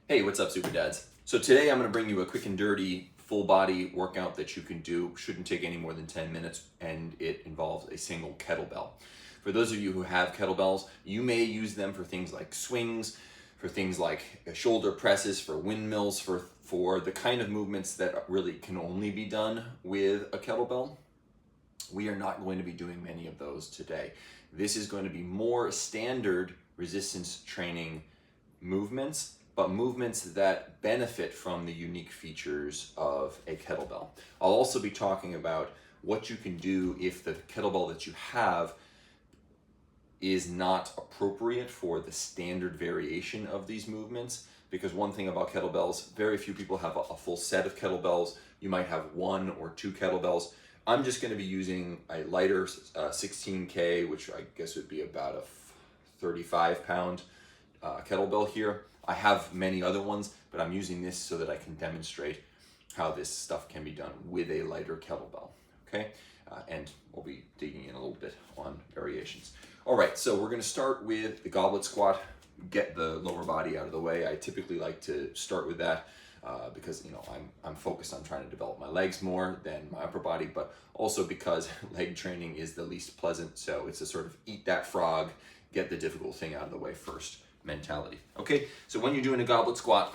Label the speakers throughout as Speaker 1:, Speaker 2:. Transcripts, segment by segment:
Speaker 1: Hey, what's up, Superdads? So today I'm going to bring you a quick and dirty full body workout that you can do. Shouldn't take any more than 10 minutes, and it involves a single kettlebell. For those of you who have kettlebells, you may use them for things like swings, for things like shoulder presses, for windmills, for the kind of movements that really can only be done with a kettlebell. We are not going to be doing many of those today. This is going to be more standard resistance training movements, but movements that benefit from the unique features of a kettlebell. I'll also be talking about what you can do if the kettlebell that you have is not appropriate for the standard variation of these movements. Because one thing about kettlebells, very few people have a full set of kettlebells. You might have one or two kettlebells. I'm just going to be using a lighter 16K, which I guess would be about a 35 pound kettlebell here. I have many other ones, but I'm using this so that I can demonstrate how this stuff can be done with a lighter kettlebell, okay? And we'll be digging in a little bit on variations. All right, so we're gonna start with the goblet squat, get the lower body out of the way. I typically like to start with that because I'm focused on trying to develop my legs more than my upper body, but also because leg training is the least pleasant, so it's a sort of eat that frog, get the difficult thing out of the way first mentality. Okay, so when you're doing a goblet squat,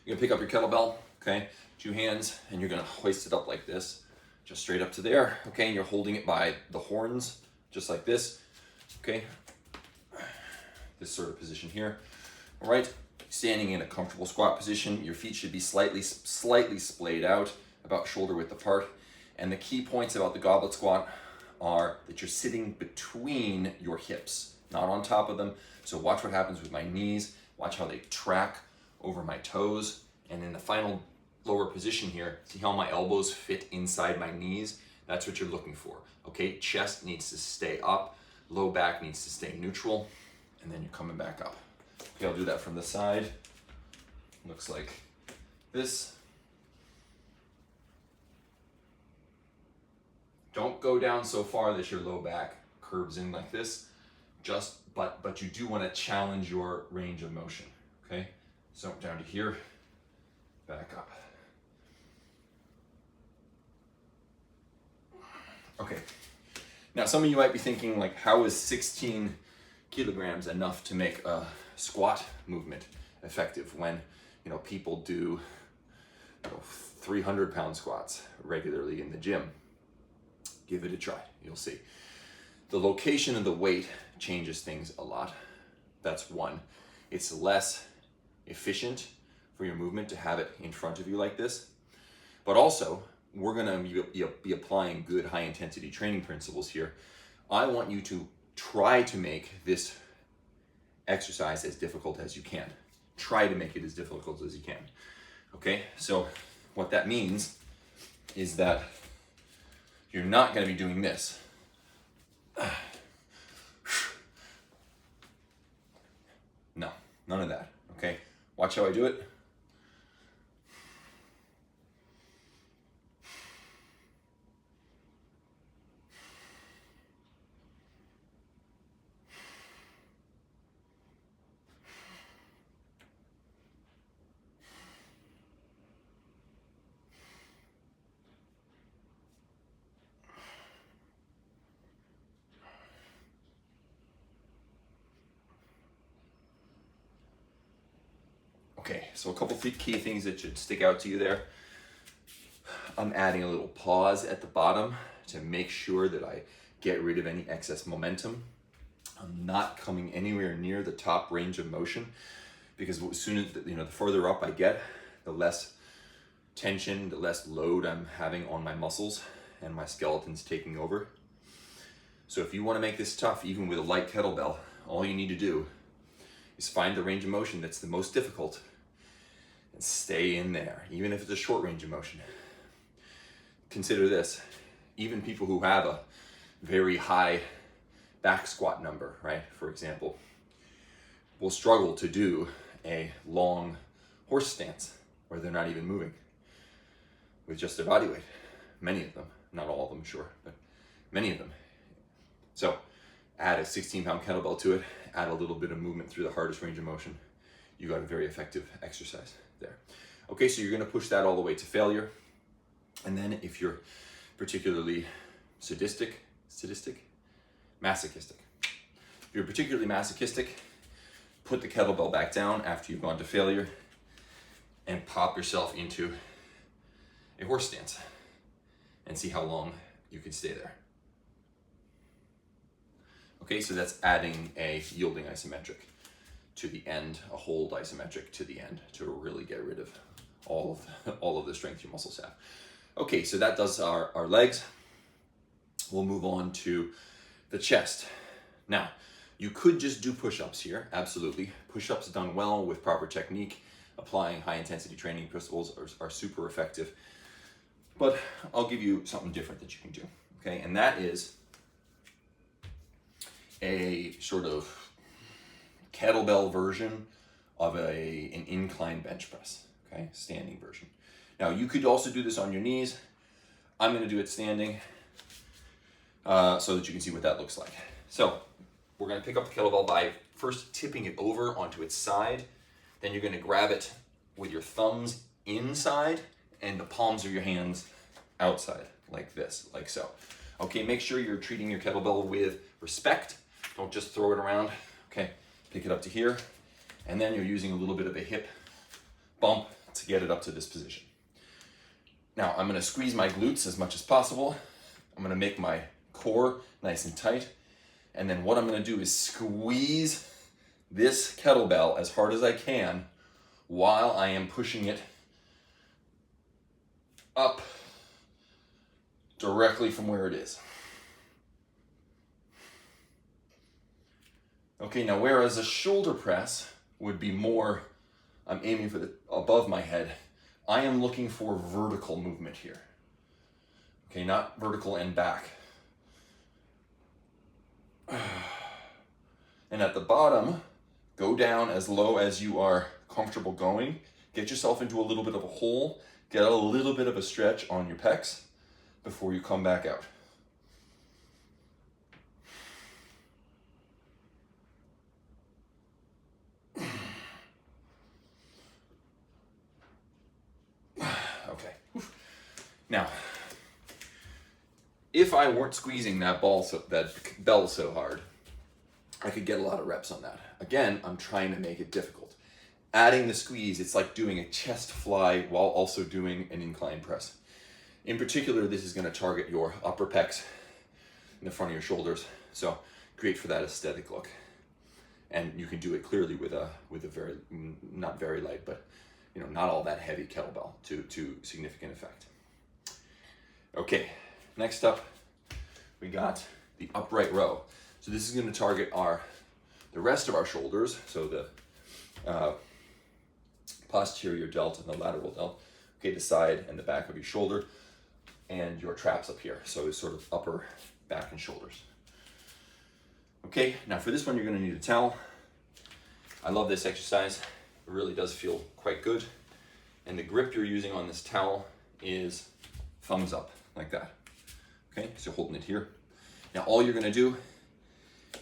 Speaker 1: you're gonna pick up your kettlebell, okay, 2 hands, and you're gonna hoist it up like this, just straight up to there, okay, and you're holding it by the horns, just like this, okay, this sort of position here. All right, standing in a comfortable squat position, your feet should be slightly splayed out, about shoulder width apart, and the key points about the goblet squat are that you're sitting between your hips, not on top of them. So watch what happens with my knees, watch how they track over my toes, and in the final lower position here, see how my elbows fit inside my knees? That's what you're looking for, okay? Chest needs to stay up, low back needs to stay neutral, and then you're coming back up. Okay, I'll do that from the side. Looks like this. Don't go down so far that your low back curves in like this. But you do want to challenge your range of motion. Okay, so down to here, back up. Okay. Now some of you might be thinking, like, how is 16 kilograms enough to make a squat movement effective when people do 300-pound squats regularly in the gym? Give it a try, you'll see. The location of the weight changes things a lot. That's one. It's less efficient for your movement to have it in front of you like this. But also, we're gonna be applying good high intensity training principles here. I want you to try to make this exercise as difficult as you can. Try to make it as difficult as you can. Okay, so what that means is that you're not going to be doing this. No, none of that, okay? Watch how I do it. Okay, so a couple key things that should stick out to you there. I'm adding a little pause at the bottom to make sure that I get rid of any excess momentum. I'm not coming anywhere near the top range of motion, because as soon as the further up I get, the less tension, the less load I'm having on my muscles, and my skeleton's taking over. So if you want to make this tough, even with a light kettlebell, all you need to do is find the range of motion that's the most difficult and stay in there, even if it's a short range of motion. Consider this, even people who have a very high back squat number, right, for example, will struggle to do a long horse stance where they're not even moving with just their body weight. Many of them, not all of them, sure, but many of them. So add a 16-pound kettlebell to it, add a little bit of movement through the hardest range of motion. you got a very effective exercise there. Okay, so you're gonna push that all the way to failure. And then if you're particularly masochistic. If you're particularly masochistic, put the kettlebell back down after you've gone to failure and pop yourself into a horse stance and see how long you can stay there. Okay, so that's adding a yielding isometric to the end, a hold isometric to the end to really get rid of all of the strength your muscles have. Okay, so that does our legs. We'll move on to the chest. Now, you could just do push-ups here, absolutely. Push-ups done well with proper technique, applying high-intensity training principles are super effective. But I'll give you something different that you can do, okay? And that is a sort of kettlebell version of an incline bench press, okay? Standing version. Now, you could also do this on your knees. I'm gonna do it standing so that you can see what that looks like. So, we're gonna pick up the kettlebell by first tipping it over onto its side. Then you're gonna grab it with your thumbs inside and the palms of your hands outside, like this, like so. Okay, make sure you're treating your kettlebell with respect. Don't just throw it around. Okay, pick it up to here. And then you're using a little bit of a hip bump to get it up to this position. Now, I'm gonna squeeze my glutes as much as possible. I'm gonna make my core nice and tight. And then what I'm gonna do is squeeze this kettlebell as hard as I can while I am pushing it up directly from where it is. Okay, now whereas a shoulder press would be more, I'm aiming for the above my head, I am looking for vertical movement here. Okay, not vertical and back. And at the bottom, go down as low as you are comfortable going. Get yourself into a little bit of a hole. Get a little bit of a stretch on your pecs before you come back out. Okay. Now, if I weren't squeezing that bell so hard, I could get a lot of reps on that. Again, I'm trying to make it difficult. Adding the squeeze, it's like doing a chest fly while also doing an incline press. In particular, this is going to target your upper pecs in the front of your shoulders. So great for that aesthetic look. And you can do it clearly with a very, not very light, but not all that heavy kettlebell to significant effect. Okay, next up, we got the upright row. So this is going to target the rest of our shoulders, so the posterior delt and the lateral delt, okay, the side and the back of your shoulder, and your traps up here, so it's sort of upper back and shoulders. Okay, now for this one you're going to need a towel. I love this exercise. It really does feel quite good. And the grip you're using on this towel is thumbs up, like that. Okay, so holding it here. Now all you're going to do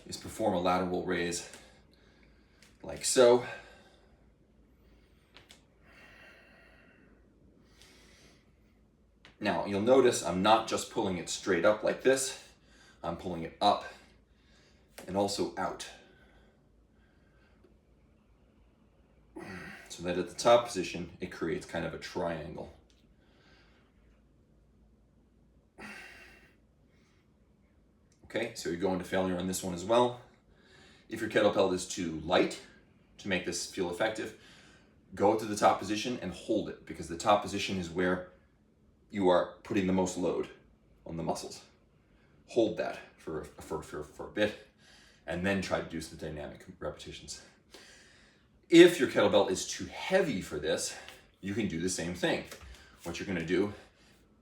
Speaker 1: is perform a lateral raise like so. Now you'll notice I'm not just pulling it straight up like this, I'm pulling it up and also out. So that at the top position, it creates kind of a triangle. Okay, so you're going to failure on this one as well. If your kettlebell is too light to make this feel effective, go to the top position and hold it, because the top position is where you are putting the most load on the muscles. Hold that for a bit, and then try to do some dynamic repetitions. If your kettlebell is too heavy for this, you can do the same thing. What you're gonna do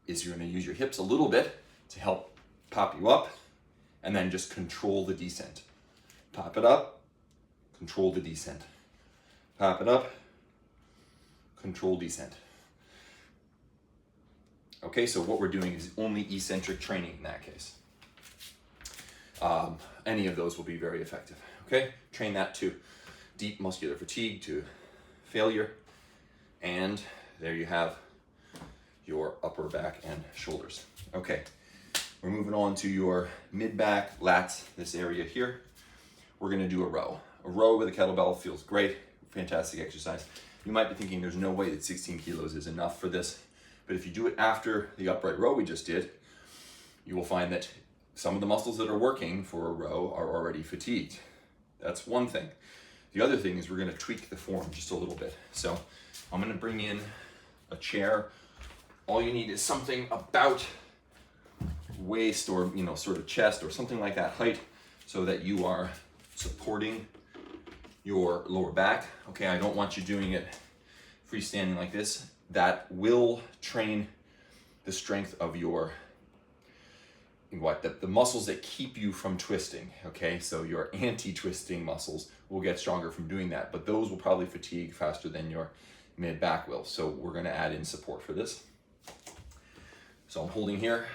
Speaker 1: is you're gonna use your hips a little bit to help pop you up, and then just control the descent. Pop it up, control the descent. Pop it up, control descent. Okay, so what we're doing is only eccentric training in that case. Any of those will be very effective. Okay, train that to deep muscular fatigue, to failure. And there you have your upper back and shoulders. Okay, we're moving on to your mid back, lats, this area here. We're gonna do a row. A row with a kettlebell feels great, fantastic exercise. You might be thinking there's no way that 16 kilos is enough for this, but if you do it after the upright row we just did, you will find that some of the muscles that are working for a row are already fatigued. That's one thing. The other thing is we're gonna tweak the form just a little bit. So I'm gonna bring in a chair. All you need is something about waist or sort of chest or something like that height so that you are supporting your lower back. Okay, I don't want you doing it freestanding like this. That will train the strength of your the muscles that keep you from twisting. Okay, so your anti-twisting muscles will get stronger from doing that, but those will probably fatigue faster than your mid back will. So we're going to add in support for this. So I'm holding here,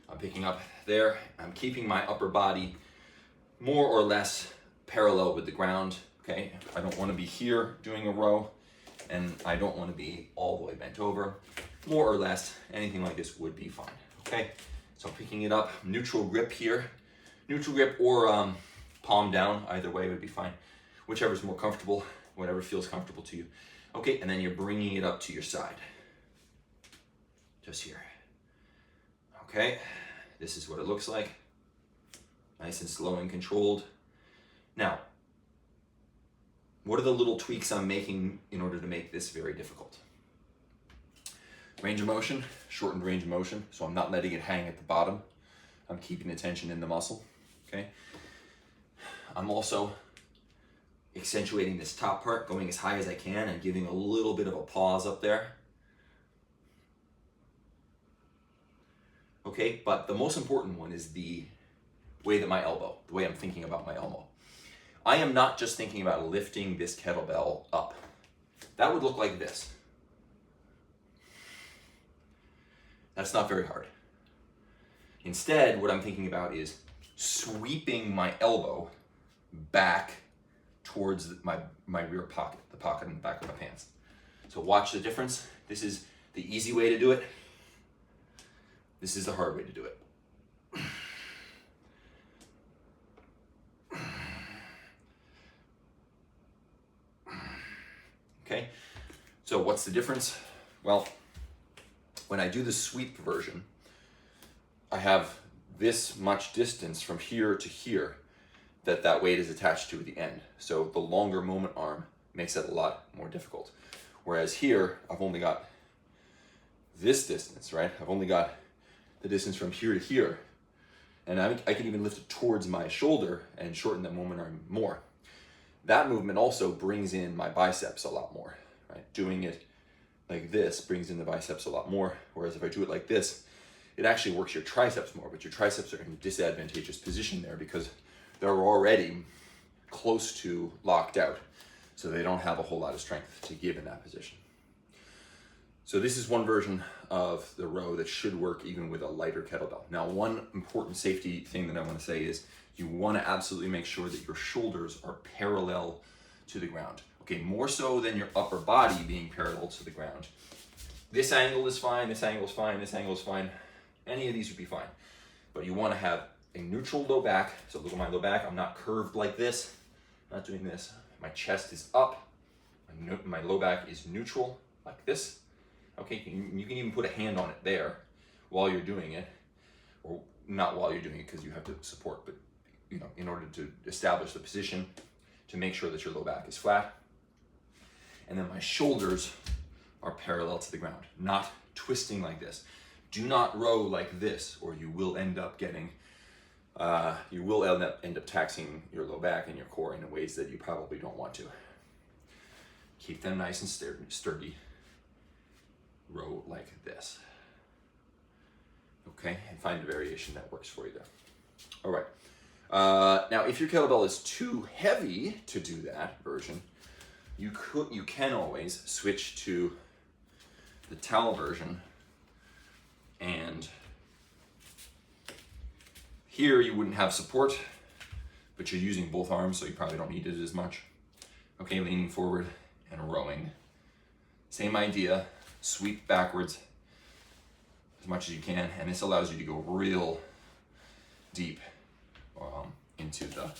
Speaker 1: I'm picking up there. I'm keeping my upper body more or less parallel with the ground. Okay, I don't want to be here doing a row, and I don't want to be all the way bent over. More or less, anything like this would be fine. Okay, so picking it up, neutral grip here. Neutral grip or palm down, either way would be fine. Whichever's more comfortable, whatever feels comfortable to you. Okay, and then you're bringing it up to your side. Just here. Okay, this is what it looks like. Nice and slow and controlled. Now, what are the little tweaks I'm making in order to make this very difficult? Range of motion, shortened range of motion, so I'm not letting it hang at the bottom. I'm keeping the tension in the muscle, okay? I'm also accentuating this top part, going as high as I can and giving a little bit of a pause up there. Okay, but the most important one is the way that the way I'm thinking about my elbow. I am not just thinking about lifting this kettlebell up. That would look like this. That's not very hard. Instead, what I'm thinking about is sweeping my elbow back towards my rear pocket, the pocket in the back of my pants. So watch the difference. This is the easy way to do it. This is the hard way to do it. Okay, so what's the difference? Well, when I do the sweep version, I have this much distance from here to here that weight is attached to at the end. So the longer moment arm makes it a lot more difficult. Whereas here, I've only got this distance, right? I've only got the distance from here to here. And I can even lift it towards my shoulder and shorten the moment arm more. That movement also brings in my biceps a lot more, right? Doing it like this brings in the biceps a lot more. Whereas if I do it like this, it actually works your triceps more, but your triceps are in a disadvantageous position there because they're already close to locked out. So they don't have a whole lot of strength to give in that position. So this is one version of the row that should work even with a lighter kettlebell. Now, one important safety thing that I want to say is you want to absolutely make sure that your shoulders are parallel to the ground. Okay, more so than your upper body being parallel to the ground. This angle is fine, this angle is fine, this angle is fine. Any of these would be fine. But you want to have a neutral low back. So look at my low back. I'm not curved like this. I'm not doing this. My chest is up. My low back is neutral like this. Okay, you can even put a hand on it there while you're doing it, or not while you're doing it because you have to support, but in order to establish the position to make sure that your low back is flat. And then my shoulders are parallel to the ground, not twisting like this. Do not row like this, or you will end up getting, end up taxing your low back and your core in ways that you probably don't want to. Keep them nice and sturdy. Row like this. Okay, and find a variation that works for you there. All right. Now, if your kettlebell is too heavy to do that version, you can always switch to the towel version, and here you wouldn't have support, but you're using both arms, so you probably don't need it as much. Okay, leaning forward and rowing. Same idea, sweep backwards as much as you can, and this allows you to go real deep into the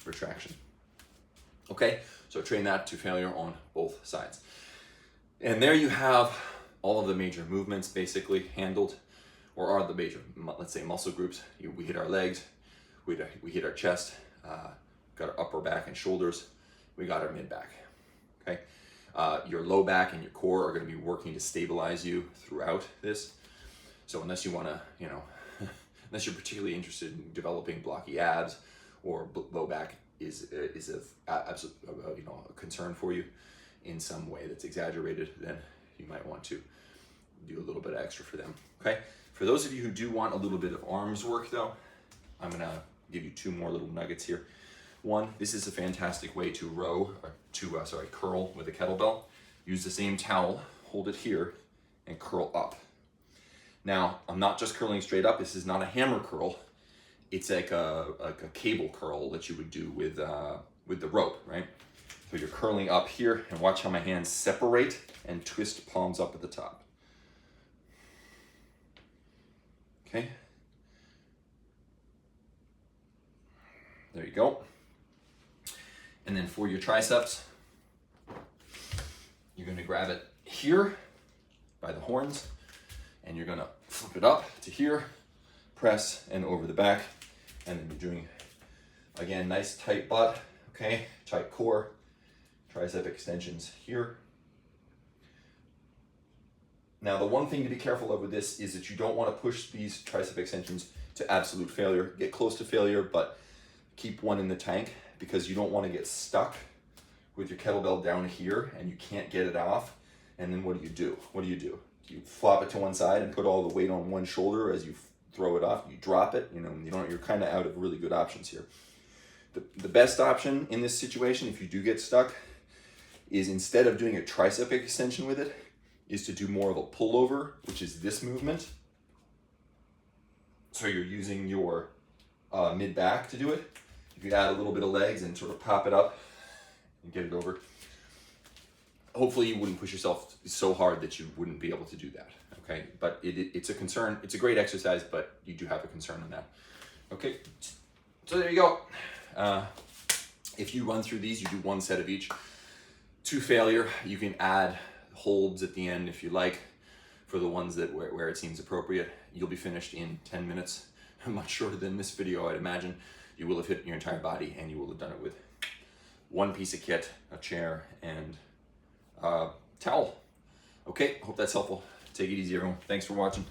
Speaker 1: retraction. Okay, so train that to failure on both sides. And there you have all of the major movements basically handled, or are the major, let's say, muscle groups. We hit our legs, we hit our chest, got our upper back and shoulders, we got our mid back, okay? Your low back and your core are gonna be working to stabilize you throughout this. So unless you wanna, unless you're particularly interested in developing blocky abs, or low back is a concern for you in some way that's exaggerated, then you might want to do a little bit extra for them, okay? For those of you who do want a little bit of arms work though, I'm gonna give you two more little nuggets here. One, this is a fantastic way to curl with a kettlebell. Use the same towel, hold it here, and curl up. Now, I'm not just curling straight up. This is not a hammer curl. It's like a cable curl that you would do with the rope, right? So you're curling up here, and watch how my hands separate and twist palms up at the top. Okay. There you go. And then for your triceps, you're gonna grab it here by the horns, and you're gonna flip it up to here, press, and over the back. And then you're doing, again, nice tight butt, okay? Tight core, tricep extensions here. Now, the one thing to be careful of with this is that you don't want to push these tricep extensions to absolute failure. Get close to failure, but keep one in the tank, because you don't want to get stuck with your kettlebell down here and you can't get it off. And then what do? Do you flop it to one side and put all the weight on one shoulder as you throw it off? You drop it, you're kind of out of really good options here. The best option in this situation, if you do get stuck, is instead of doing a tricep extension with it, is to do more of a pullover, which is this movement. So you're using your mid back to do it. If you add a little bit of legs and sort of pop it up and get it over, hopefully you wouldn't push yourself so hard that you wouldn't be able to do that, okay? But it's a concern. It's a great exercise, but you do have a concern on that. Okay, so there you go. If you run through these, you do one set of each. To failure, you can add holds at the end if you like, for the ones that where it seems appropriate. You'll be finished in 10 minutes, much shorter than this video, I'd imagine. You will have hit your entire body, and you will have done it with one piece of kit, a chair, and a towel. Okay, hope that's helpful. Take it easy, everyone. Thanks for watching.